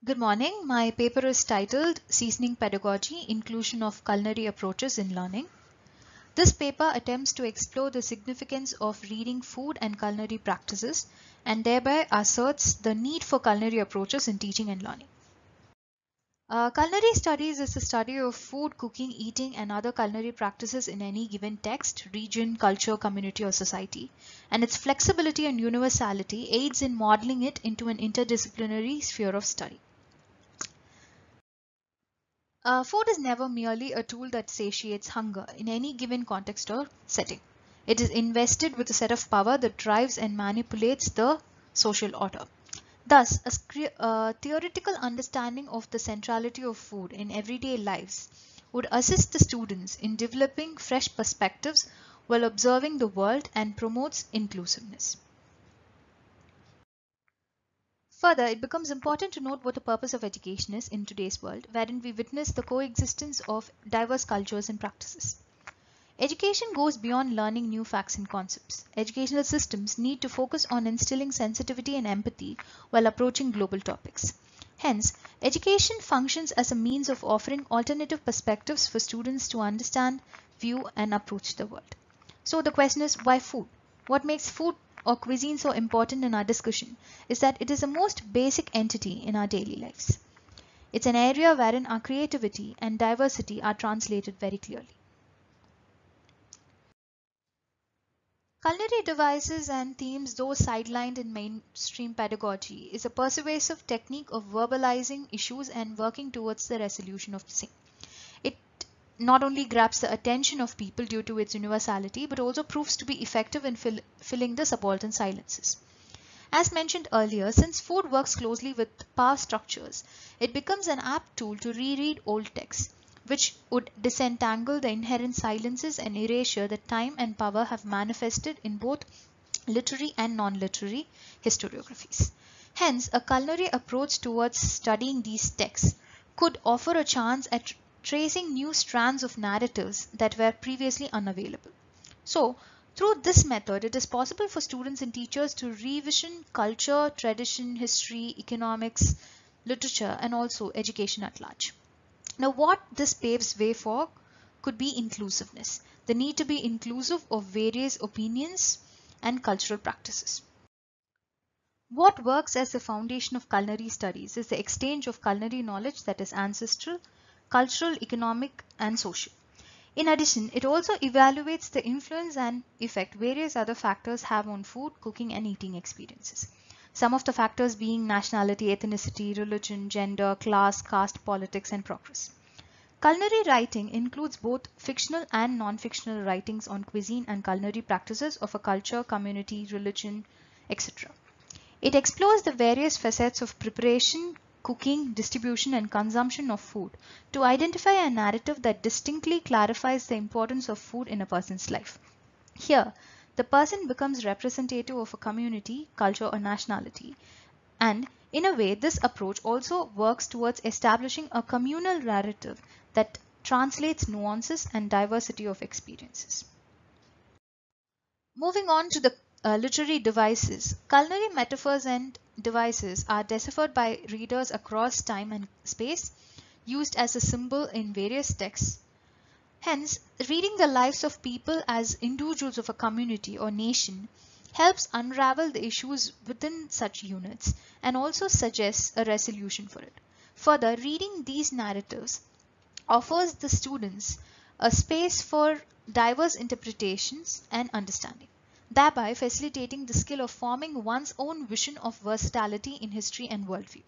Good morning. My paper is titled Seasoning Pedagogy: Inclusion of Culinary Approaches in Learning. This paper attempts to explore the significance of reading food and culinary practices and thereby asserts the need for culinary approaches in teaching and learning. Culinary studies is the study of food, cooking, eating, and other culinary practices in any given text, region, culture, community, or society. And its flexibility and universality aids in modeling it into an interdisciplinary sphere of study. Food is never merely a tool that satiates hunger in any given context or setting. It is invested with a set of power that drives and manipulates the social order. Thus, a theoretical understanding of the centrality of food in everyday lives would assist the students in developing fresh perspectives while observing the world and promotes inclusiveness. Further, it becomes important to note what the purpose of education is in today's world, wherein we witness the coexistence of diverse cultures and practices. Education goes beyond learning new facts and concepts. Educational systems need to focus on instilling sensitivity and empathy while approaching global topics. Hence, education functions as a means of offering alternative perspectives for students to understand, view, and approach the world. So the question is, why food? What makes food or cuisine so important in our discussion is that it is the most basic entity in our daily lives. It's an area wherein our creativity and diversity are translated very clearly. Culinary devices and themes, though sidelined in mainstream pedagogy, is a persuasive technique of verbalizing issues and working towards the resolution of the same. It not only grabs the attention of people due to its universality, but also proves to be effective in filling the subaltern silences. As mentioned earlier, since food works closely with power structures, it becomes an apt tool to reread old texts, which would disentangle the inherent silences and erasure that time and power have manifested in both literary and non-literary historiographies. Hence, a culinary approach towards studying these texts could offer a chance at tracing new strands of narratives that were previously unavailable. So, through this method, it is possible for students and teachers to revision culture, tradition, history, economics, literature, and also education at large. Now, what this paves way for could be inclusiveness, the need to be inclusive of various opinions and cultural practices. What works as the foundation of culinary studies is the exchange of culinary knowledge that is ancestral, cultural, economic, and social. In addition, it also evaluates the influence and effect various other factors have on food, cooking, and eating experiences. Some of the factors being nationality, ethnicity, religion, gender, class, caste, politics, and progress. Culinary writing includes both fictional and non-fictional writings on cuisine and culinary practices of a culture, community, religion, etc. It explores the various facets of preparation, cooking, distribution, and consumption of food to identify a narrative that distinctly clarifies the importance of food in a person's life. Here, the person becomes representative of a community, culture, or nationality. And in a way, this approach also works towards establishing a communal narrative that translates nuances and diversity of experiences. Moving on to the literary devices, culinary metaphors and devices are deciphered by readers across time and space, used as a symbol in various texts. Hence, reading the lives of people as individuals of a community or nation helps unravel the issues within such units and also suggests a resolution for it. Further, reading these narratives offers the students a space for diverse interpretations and understanding, thereby facilitating the skill of forming one's own vision of versatility in history and worldview.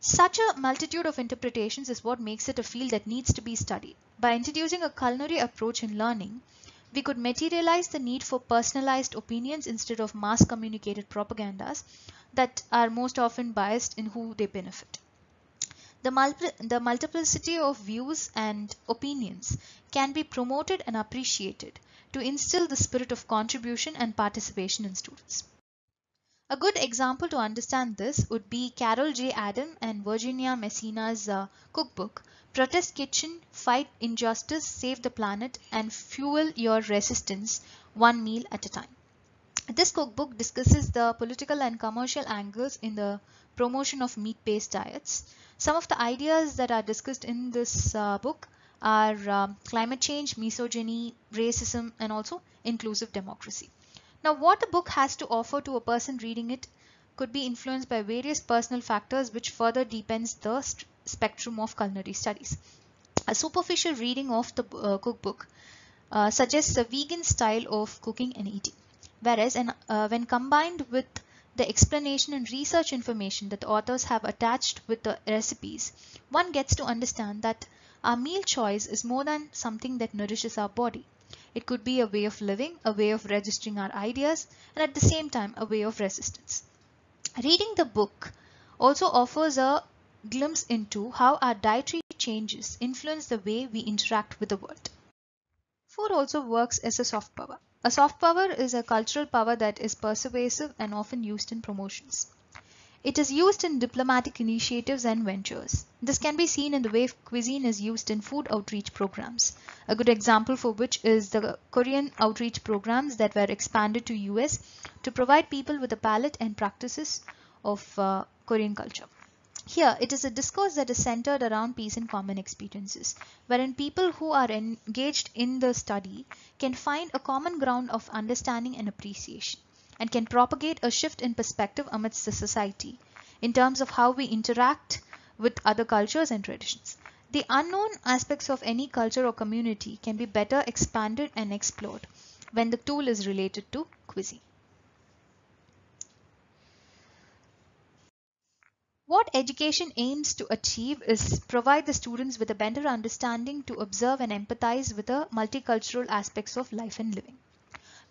Such a multitude of interpretations is what makes it a field that needs to be studied. By introducing a culinary approach in learning, we could materialize the need for personalized opinions instead of mass communicated propagandas that are most often biased in who they benefit. The multiplicity of views and opinions can be promoted and appreciated to instill the spirit of contribution and participation in students. A good example to understand this would be Carol J. Adam and Virginia Messina's cookbook, Protest Kitchen, Fight Injustice, Save the Planet, and Fuel Your Resistance One Meal at a Time. This cookbook discusses the political and commercial angles in the promotion of meat-based diets. Some of the ideas that are discussed in this book are climate change, misogyny, racism, and also inclusive democracy. Now, what the book has to offer to a person reading it could be influenced by various personal factors, which further deepens the spectrum of culinary studies. A superficial reading of the cookbook suggests a vegan style of cooking and eating, whereas when combined with the explanation and research information that the authors have attached with the recipes, one gets to understand that our meal choice is more than something that nourishes our body. It could be a way of living, a way of registering our ideas, and at the same time a way of resistance. Reading the book also offers a glimpse into how our dietary changes influence the way we interact with the world. Food also works as a soft power. A soft power is a cultural power that is persuasive and often used in promotions. It is used in diplomatic initiatives and ventures. This can be seen in the way cuisine is used in food outreach programs. A good example for which is the Korean outreach programs that were expanded to US to provide people with a palate and practices of Korean culture. Here, it is a discourse that is centered around peace and common experiences, wherein people who are engaged in the study can find a common ground of understanding and appreciation, and can propagate a shift in perspective amidst the society in terms of how we interact with other cultures and traditions. The unknown aspects of any culture or community can be better expanded and explored when the tool is related to cuisine. What education aims to achieve is provide the students with a better understanding to observe and empathize with the multicultural aspects of life and living.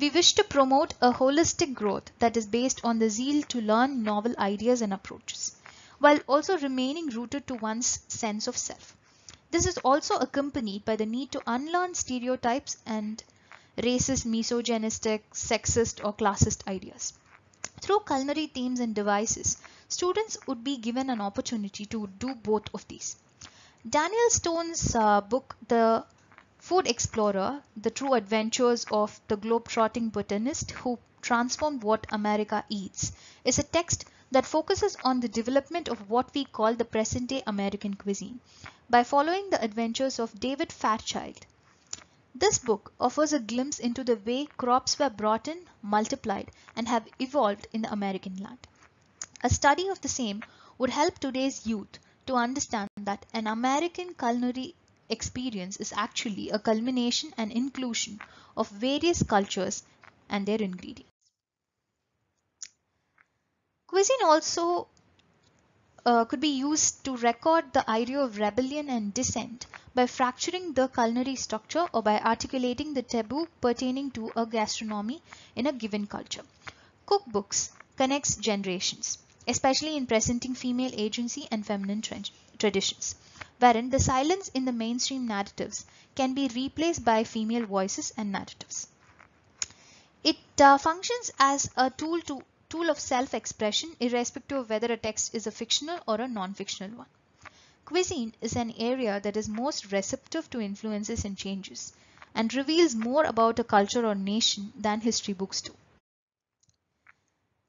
We wish to promote a holistic growth that is based on the zeal to learn novel ideas and approaches, while also remaining rooted to one's sense of self. This is also accompanied by the need to unlearn stereotypes and racist, misogynistic, sexist, or classist ideas. Through culinary themes and devices, students would be given an opportunity to do both of these. Daniel Stone's book, The Food Explorer, The True Adventures of the Globe-Trotting Botanist Who Transformed What America Eats, is a text that focuses on the development of what we call the present-day American cuisine by following the adventures of David Fairchild. This book offers a glimpse into the way crops were brought in, multiplied, and have evolved in the American land. A study of the same would help today's youth to understand that an American culinary experience is actually a culmination and inclusion of various cultures and their ingredients. Cuisine also could be used to record the idea of rebellion and dissent by fracturing the culinary structure or by articulating the taboo pertaining to a gastronomy in a given culture. Cookbooks connects generations, especially in presenting female agency and feminine traditions, wherein the silence in the mainstream narratives can be replaced by female voices and narratives. It functions as a tool of self-expression, irrespective of whether a text is a fictional or a non-fictional one. Cuisine is an area that is most receptive to influences and changes, and reveals more about a culture or nation than history books do.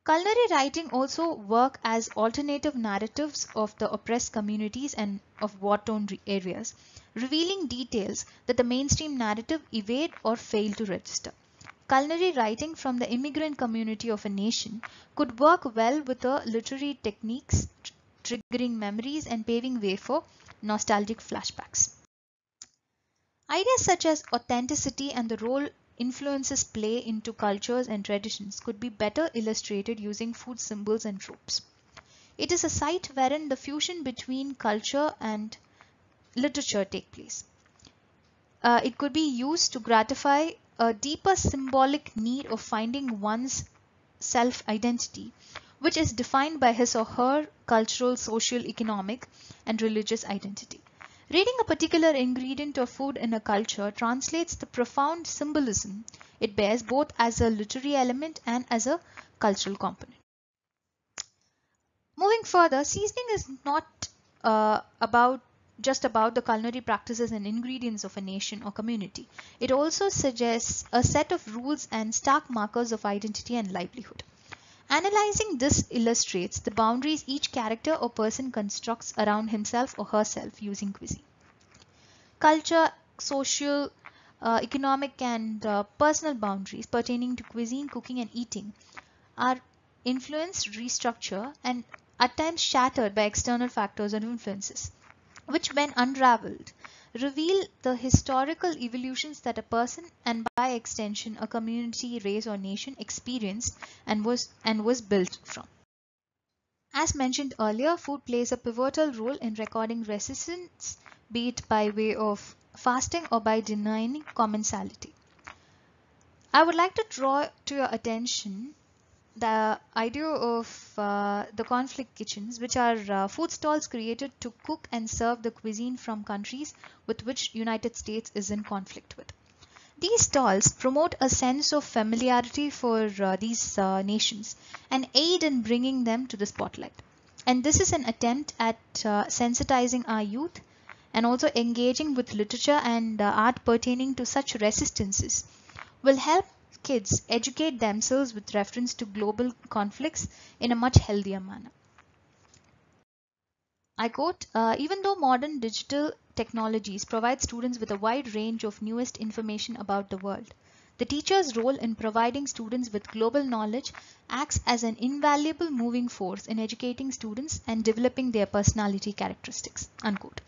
Culinary writing also work as alternative narratives of the oppressed communities and of war-torn areas, revealing details that the mainstream narrative evade or fail to register. Culinary writing from the immigrant community of a nation could work well with the literary techniques, triggering memories and paving way for nostalgic flashbacks. Ideas such as authenticity and the role influences play into cultures and traditions could be better illustrated using food symbols and tropes. It is a site wherein the fusion between culture and literature take place. It could be used to gratify a deeper symbolic need of finding one's self-identity, which is defined by his or her cultural, social, economic, and religious identity. Reading a particular ingredient of food in a culture translates the profound symbolism it bears both as a literary element and as a cultural component. Moving further, seasoning is not about just about the culinary practices and ingredients of a nation or community. It also suggests a set of rules and stark markers of identity and livelihood. Analyzing this illustrates the boundaries each character or person constructs around himself or herself using cuisine. Culture, social, economic, and personal boundaries pertaining to cuisine, cooking, and eating are influenced, restructured, and at times shattered by external factors or influences, which, when unraveled, reveal the historical evolutions that a person and by extension a community, race, or nation experienced and was built from. As mentioned earlier, food plays a pivotal role in recording resistance, be it by way of fasting or by denying commensality. I would like to draw to your attention the idea of the conflict kitchens, which are food stalls created to cook and serve the cuisine from countries with which United States is in conflict with. These stalls promote a sense of familiarity for these nations and aid in bringing them to the spotlight. And this is an attempt at sensitizing our youth and also engaging with literature and art pertaining to such resistances will help kids educate themselves with reference to global conflicts in a much healthier manner. I quote, even though modern digital technologies provide students with a wide range of newest information about the world, the teacher's role in providing students with global knowledge acts as an invaluable moving force in educating students and developing their personality characteristics. Unquote.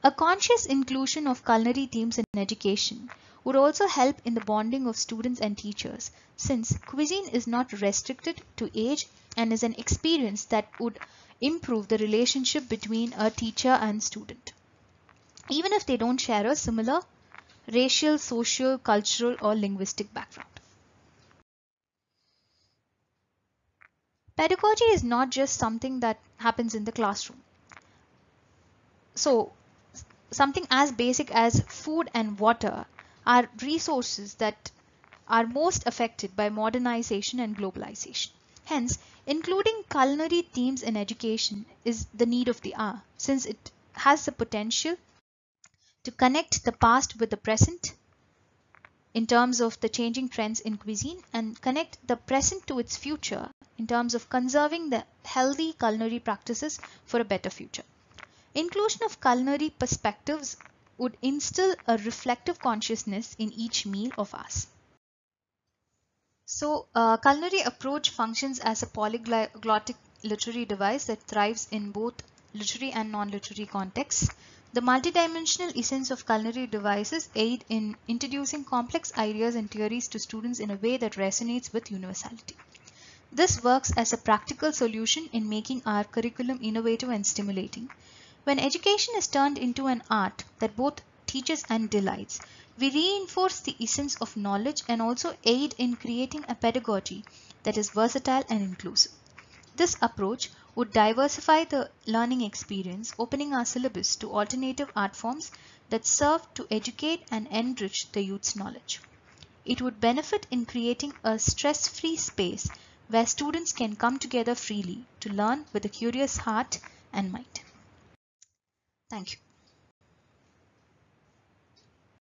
A conscious inclusion of culinary themes in education would also help in the bonding of students and teachers, since cuisine is not restricted to age and is an experience that would improve the relationship between a teacher and student, even if they don't share a similar racial, social, cultural, or linguistic background. Pedagogy is not just something that happens in the classroom. So, something as basic as food and water are resources that are most affected by modernization and globalization. Hence, including culinary themes in education is the need of the hour, since it has the potential to connect the past with the present in terms of the changing trends in cuisine and connect the present to its future in terms of conserving the healthy culinary practices for a better future. Inclusion of culinary perspectives would instill a reflective consciousness in each meal of ours. So, culinary approach functions as a polyglottic literary device that thrives in both literary and non-literary contexts. The multidimensional essence of culinary devices aid in introducing complex ideas and theories to students in a way that resonates with universality. This works as a practical solution in making our curriculum innovative and stimulating. When education is turned into an art that both teaches and delights, we reinforce the essence of knowledge and also aid in creating a pedagogy that is versatile and inclusive. This approach would diversify the learning experience, opening our syllabus to alternative art forms that serve to educate and enrich the youth's knowledge. It would benefit in creating a stress-free space where students can come together freely to learn with a curious heart and mind. Thank you.